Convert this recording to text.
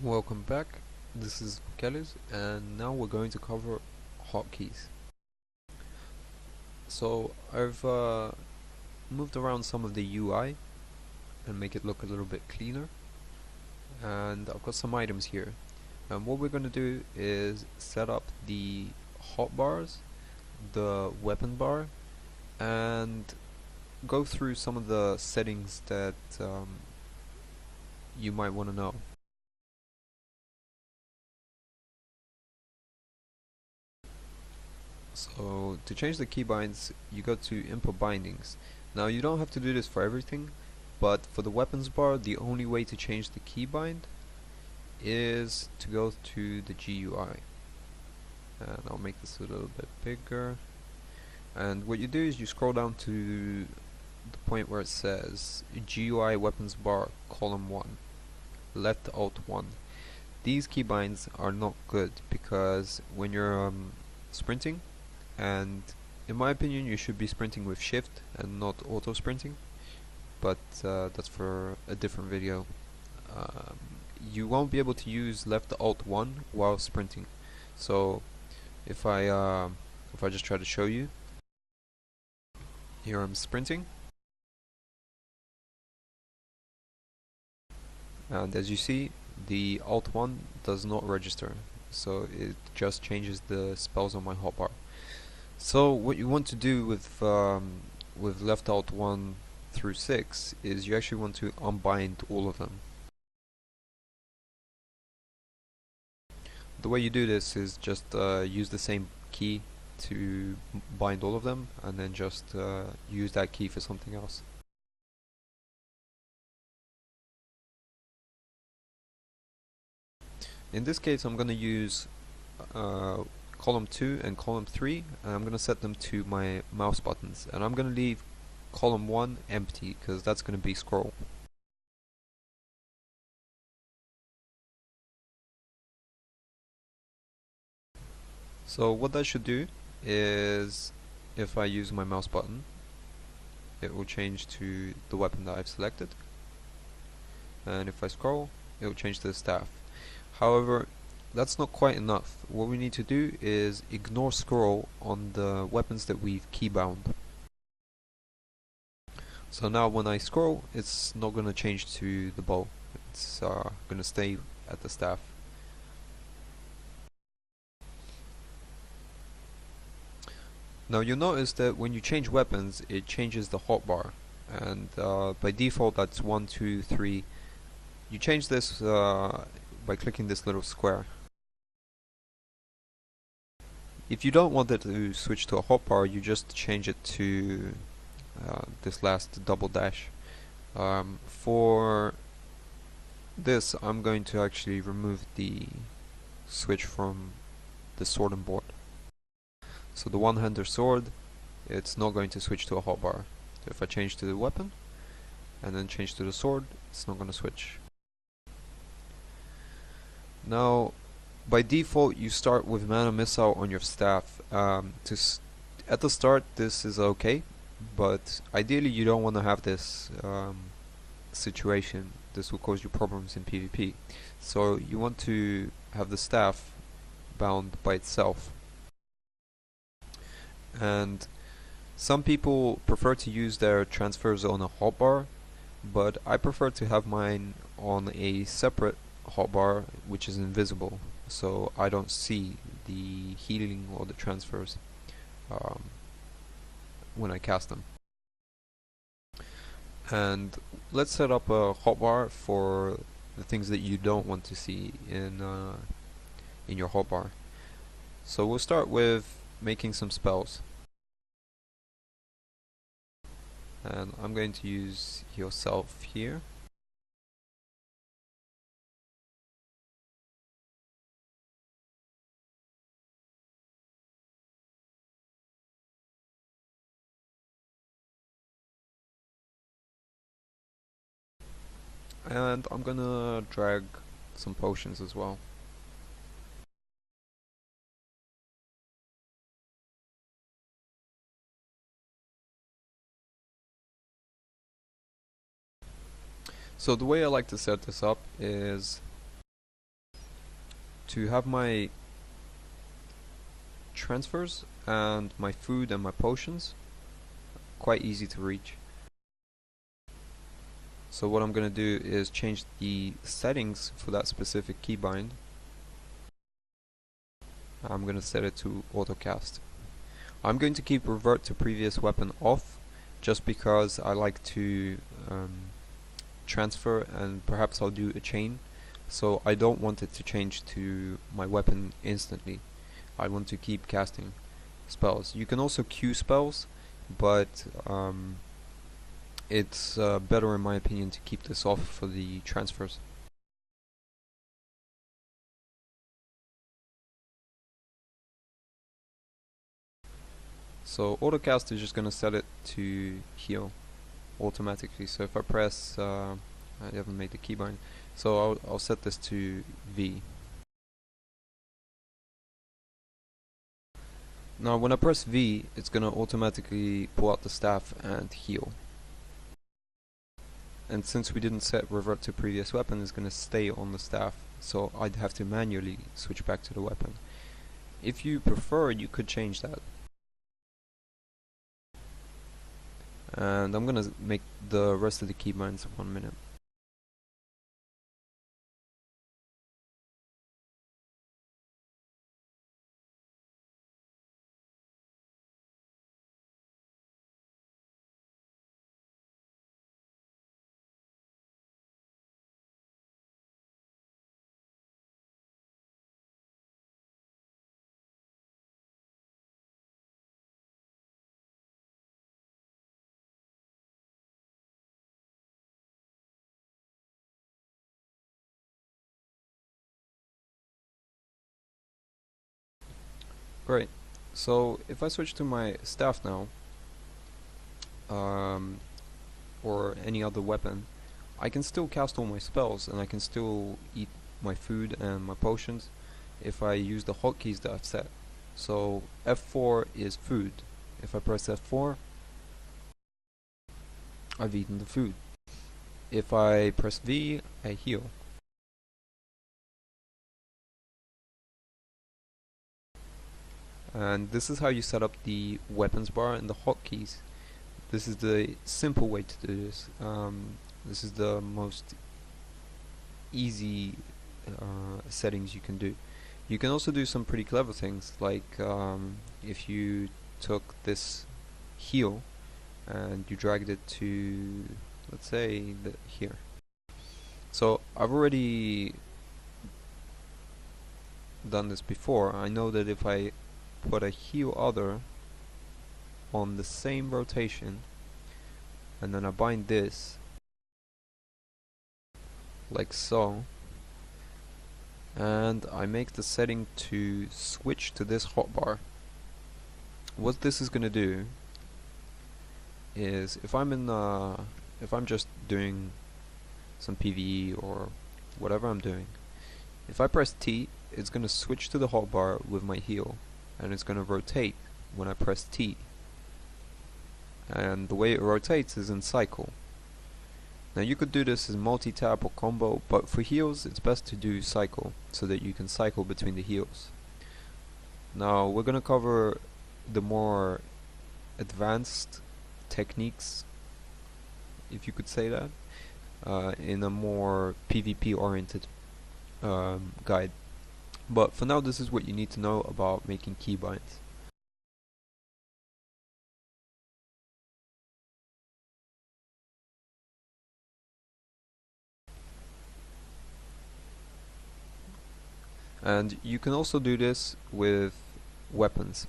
Welcome back, this is Kelly's, and now we're going to cover hotkeys. So I've moved around some of the UI and make it look a little bit cleaner, and I've got some items here. And what we're going to do is set up the hotbars, the weapon bar, and go through some of the settings that you might want to know. So to change the keybinds, you go to input bindings. Now you don't have to do this for everything, but for the weapons bar, the only way to change the keybind is to go to the GUI. And I'll make this a little bit bigger. And what you do is you scroll down to the point where it says GUI weapons bar column 1, left alt 1. These keybinds are not good because when you're sprinting, and in my opinion you should be sprinting with shift and not auto sprinting, but that's for a different video. You won't be able to use left alt 1 while sprinting. So if I just try to show you, here I'm sprinting, and as you see the alt 1 does not register, so it just changes the spells on my hotbar. So what you want to do with left alt 1 through 6 is you actually want to unbind all of them. The way you do this is just use the same key to bind all of them, and then just use that key for something else. In this case I'm going to use column 2 and column 3, and I'm going to set them to my mouse buttons, and I'm going to leave column 1 empty because that's going to be scroll. So what that should do is, if I use my mouse button, it will change to the weapon that I've selected, and if I scroll, it will change to the staff. However, that's not quite enough. What we need to do is ignore scroll on the weapons that we've keybound. So now when I scroll, it's not going to change to the bow, it's going to stay at the staff. Now you'll notice that when you change weapons, it changes the hotbar, and by default that's 1, 2, 3. You change this by clicking this little square. If you don't want it to switch to a hotbar, you just change it to this last double dash. For this, I'm going to actually remove the switch from the sword and board. So the one-hander sword, it's not going to switch to a hotbar. So if I change to the weapon and then change to the sword, it's not going to switch. Now by default you start with mana missile on your staff. At the start this is okay, but ideally you don't want to have this situation. This will cause you problems in PvP. So you want to have the staff bound by itself. And some people prefer to use their transfers on a hotbar, but I prefer to have mine on a separate hotbar which is invisible, so I don't see the healing or the transfers when I cast them. And let's set up a hotbar for the things that you don't want to see in your hotbar. So we'll start with making some spells, and I'm going to use yourself here. And I'm gonna drag some potions as well. So the way I like to set this up is to have my transfers and my food and my potions quite easy to reach. So what I'm going to do is change the settings for that specific keybind. I'm going to set it to autocast. I'm going to keep revert to previous weapon off just because I like to transfer, and perhaps I'll do a chain, so I don't want it to change to my weapon instantly. I want to keep casting spells. You can also queue spells, but it's better in my opinion to keep this off for the transfers. So autocast is just going to set it to heal automatically. So if I press, I haven't made the keybind, so I'll set this to V. Now when I press V, it's going to automatically pull out the staff and heal. And since we didn't set revert to previous weapon, it's going to stay on the staff, so I'd have to manually switch back to the weapon. If you prefer, you could change that. And I'm gonna make the rest of the keybinds 1 minute. Great. So if I switch to my staff now, or any other weapon, I can still cast all my spells and I can still eat my food and my potions if I use the hotkeys that I've set. So F4 is food. If I press F4, I've eaten the food. If I press V, I heal. And this is how you set up the weapons bar and the hotkeys. This is the simple way to do this. This is the most easy settings you can do. You can also do some pretty clever things, like if you took this heal and you dragged it to, let's say, here. So I've already done this before. I know that if I put a heal other on the same rotation and then I bind this like so, and I make the setting to switch to this hotbar, what this is gonna do is if I'm just doing some PvE or whatever I'm doing, if I press T, it's gonna switch to the hotbar with my heal, and it's going to rotate when I press T. And the way it rotates is in cycle. Now you could do this as multi-tap or combo, but for heals it's best to do cycle, so that you can cycle between the heals. Now we're going to cover the more advanced techniques, if you could say that, in a more PvP oriented guide. But for now, this is what you need to know about making keybinds. And you can also do this with weapons.